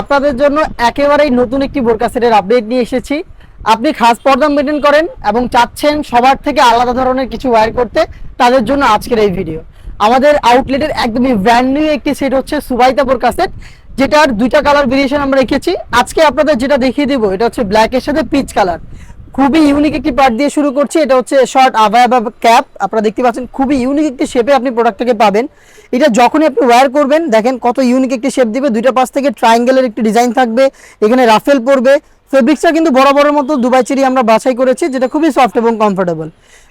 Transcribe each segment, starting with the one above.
আপনাদের জন্য একেবারেই নতুন একটি বোরকা সেটের আপডেট নিয়ে এসেছি। আপনি খাস পর্দা মেনটেন করেন এবং চাচ্ছেন সবার থেকে আলাদা ধরনের কিছু ওয়্যার করতে, তাদের জন্য আজকের এই ভিডিও। আমাদের আউটলেটের একদমই ব্র্যান্ড নিউ একটি সেট হচ্ছে সুবাইতা বোরকা সেট, যেটার দুইটা কালার ভেরিয়েশন আমরা রেখেছি। আজকে আপনাদের যেটা দেখিয়ে দেবো এটা হচ্ছে ব্ল্যাকের সাথে পিচ কালার। খুবই ইউনিক একটি পার্ট দিয়ে শুরু করছি। এটা হচ্ছে শর্ট আভায়া বা ক্যাপ, আপনারা দেখতে পাচ্ছেন খুবই ইউনিক একটি শেপে আপনি প্রোডাক্টটাকে পাবেন। এটা যখনই আপনি ওয়্যার করবেন দেখেন কত ইউনিক একটি শেপ দিবে। দুইটা পাশ থেকে ট্রায়াঙ্গেলের একটি ডিজাইন থাকবে, এখানে রাফেল পড়বে। ফেব্রিক্সটা কিন্তু বরাবরের মতো দুবাই চেরি আমরা বাছাই করেছি, যেটা খুবই সফট এবং কমফোর্টেবল।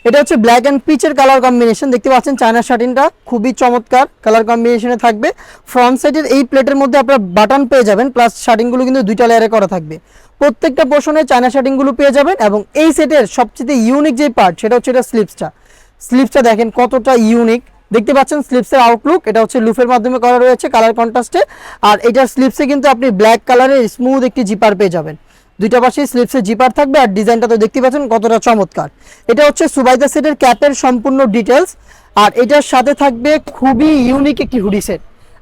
এটা হচ্ছে ব্ল্যাক অ্যান্ড পিচের কালার কম্বিনেশন। দেখতে পাচ্ছেন চায়না শার্টিনটা খুবই চমৎকার কালার কম্বিনেশনে থাকবে। ফ্রন্ট সাইডের এই প্লেটের মধ্যে আপনারা বাটন পেয়ে যাবেন, প্লাস শার্টিংগুলো কিন্তু দুইটা লেয়ারে করা থাকবে। প্রত্যেকটা পোর্শনে চায়না শার্টিংগুলো পেয়ে যাবেন। এবং এই সেটের সবচেয়ে ইউনিক যে পার্ট সেটা হচ্ছে এটা স্লিপসটা দেখেন কতটা ইউনিক। দেখতে পাচ্ছেন স্লিপসের আউটলুক, এটা হচ্ছে লুফের মাধ্যমে করা রয়েছে কালার কন্ট্রাস্টে। আর এটার স্লিপসে কিন্তু আপনি ব্ল্যাক কালারের স্মুথ একটি জিপার পেয়ে যাবেন। দুইটা পাশে স্লিপসে জিপার থাকবে। আর ডিজাইনটা তো দেখতে পাচ্ছেন কতটা চমৎকার। এটা হচ্ছে সুবাইতা সেটের ক্যাপের সম্পূর্ণ ডিটেলস। আর এটার সাথে থাকবে খুবই ইউনিক একটি হুডি সেট।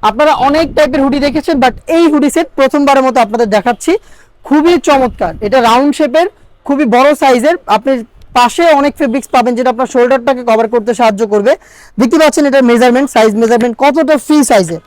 আপনারা অনেক টাইপের হুডি দেখেছেন, বাট এই হুডি সেট প্রথমবারের মতো আপনাদের দেখাচ্ছি। খুবই চমৎকার, এটা রাউন্ড শেপের, খুবই বড় সাইজের। আপনি পাশে অনেক ফেব্রিক্স পাবেন যেটা আপনার শোল্ডারটাকে কভার করতে সাহায্য করবে। দেখতে পাচ্ছেন এটার মেজারমেন্ট, সাইজ মেজারমেন্ট কতটা ফ্রি সাইজের।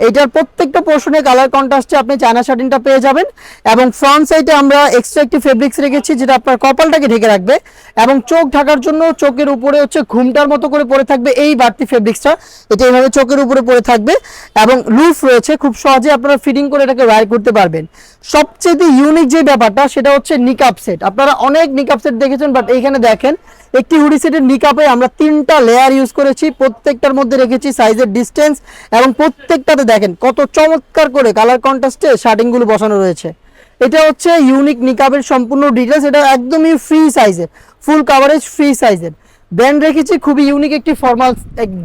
এটার প্রত্যেকটা পোর্শনে কালার কন্ট্রাস্টে আপনি চায়না শার্টিনটা পেয়ে যাবেন। এবং ফ্রন্ট সাইডে আমরা এক্সট্রা একটি ফেব্রিক্স রেখেছি যেটা আপনার কপালটাকে ঢেকে রাখবে। এবং চোখ ঢাকার জন্য চোখের উপরে হচ্ছে ঘুমটার মতো করে পড়ে থাকবে এই বাড়তি ফেব্রিক্সটা। এটা এইভাবে চোখের উপরে পড়ে থাকবে এবং লুফ রয়েছে, খুব সহজে আপনারা ফিটিং করে এটাকে ওয়্যার করতে পারবেন। সবচেয়ে ইউনিক যে ব্যাপারটা সেটা হচ্ছে নিকাপ সেট। আপনারা অনেক নিকাপ সেট দেখেছেন, বাট এইখানে দেখেন একটি হুডি সেটের নিকাপে আমরা 3টা লেয়ার ইউজ করেছি। প্রত্যেকটার মধ্যে রেখেছি সাইজের ডিস্টেন্স এবং প্রত্যেকটাতে দেখেন কত চমৎকার করে কালার কন্ট্রাস্টে শার্টিংগুলো বসানো রয়েছে। এটা হচ্ছে ইউনিক নিকাবের সম্পূর্ণ ডিটেলস। এটা একদমই ফ্রি সাইজের, ফুল কাভারেজ ফ্রি সাইজের। ব্র্যান্ড রেখেছি খুবই ইউনিক একটি ফর্মাল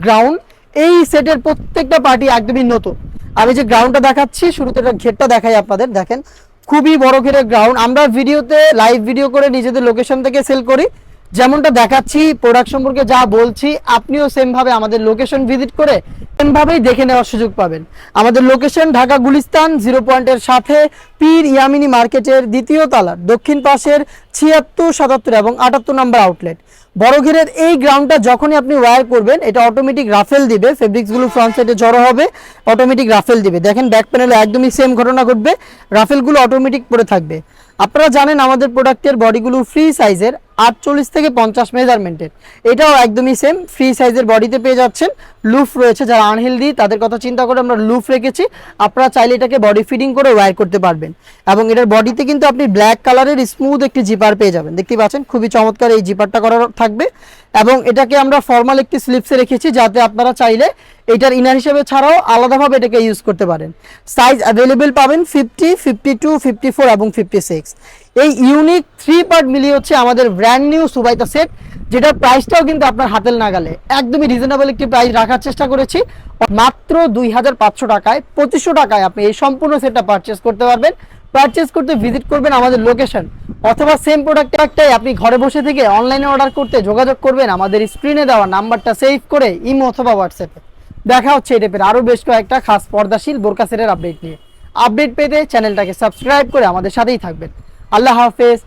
গ্রাউন্ড। এই সেটের প্রত্যেকটা পার্টি একদমই নতুন। আমি যে গ্রাউন্ডটা দেখাচ্ছি শুরুতে এটা ঘেরটা দেখাই আপনাদের, দেখেন খুবই বড় ঘেরের গ্রাউন্ড। আমরা ভিডিওতে লাইভ ভিডিও করে নিজেদের লোকেশন থেকে সেল করি, যেমনটা দেখাচ্ছি প্রোডাক্ট সম্পর্কে যা বলছি আপনিও সেম ভাবে আমাদের লোকেশন ভিজিট করে সেম ভাবেই দেখে নেওয়ার সুযোগ পাবেন। আমাদের লোকেশন ঢাকা গুলিস্তান 0 পয়েন্টের সাথে পীর ইয়ামিনী মার্কেটের দ্বিতীয় তলার দক্ষিণ পাশের 76, 77 এবং 78 নম্বর আউটলেট। বড় ঘেরের এই গ্রাউন্ডটা যখনই আপনি ওয়্যার করবেন এটা অটোমেটিক রাফেল দিবে, ফেব্রিক্সগুলো ফ্রন্ট সাইডে জড়ো হবে, অটোমেটিক রাফেল দিবে। দেখেন ব্যাক প্যানেলে একদমই সেম ঘটনা ঘটবে, রাফেলগুলো অটোমেটিক পড়ে থাকবে। আপনারা জানেন আমাদের প্রোডাক্টের বডিগুলো ফ্রি সাইজের, 48 থেকে 50 মেজারমেন্টের। এটাও একদমই সেম ফ্রি সাইজের বডিতে পেয়ে যাচ্ছেন। লুফ রয়েছে, যারা আনহেলদি তাদের কথা চিন্তা করে আমরা লুফ রেখেছি। আপনারা চাইলে এটাকে বডি ফিটিং করে ওয়্যার করতে পারবেন। এবং এটার বডিতে কিন্তু আপনি ব্ল্যাক কালারের স্মুথ একটি জিপার পেয়ে যাবেন। দেখতে পাচ্ছেন খুবই চমৎকার এই জিপারটা করা থাকবে। এবং এটাকে আমরা ফর্মাল একটি স্লিপসে রেখেছি, যাতে আপনারা চাইলে এটার ইনার হিসেবে ছাড়াও আলাদাভাবে এটাকে ইউজ করতে পারেন। সাইজ অ্যাভেলেবেল পাবেন 50, 52, 54 এবং 56। এই ইউনিক 3 পার্ট মিলিয়ে হচ্ছে আমাদের ব্র্যান্ড নিউ সুবাইতা সেট, যেটার প্রাইসটাও কিন্তু আপনার হাতের নাগালে একদমই রিজনেবল একটি প্রাইস রাখার চেষ্টা করেছি। মাত্র 2500 টাকায় 2500 টাকায় আপনি এই সম্পূর্ণ সেটটা পারচেস করতে পারবেন। পারচেস করতে ভিজিট করবেন আমাদের লোকেশন, অথবা সেম প্রোডাক্টটাই আপনি ঘরে বসে থেকে অনলাইনে অর্ডার করতে যোগাযোগ করবেন আমাদের স্ক্রিনে দেওয়া নাম্বারটা সেভ করে ইমো অথবা হোয়াটসঅ্যাপে। দেখা হচ্ছে এই টাইপের আরও বেশ কয়েকটা খাস পর্দাশীল বোরকা সেটের আপডেট নিয়ে। আপডেট পেতে চ্যানেলটাকে সাবস্ক্রাইব করে আমাদের সাথেই থাকবেন। আল্লাহ হাফেজ।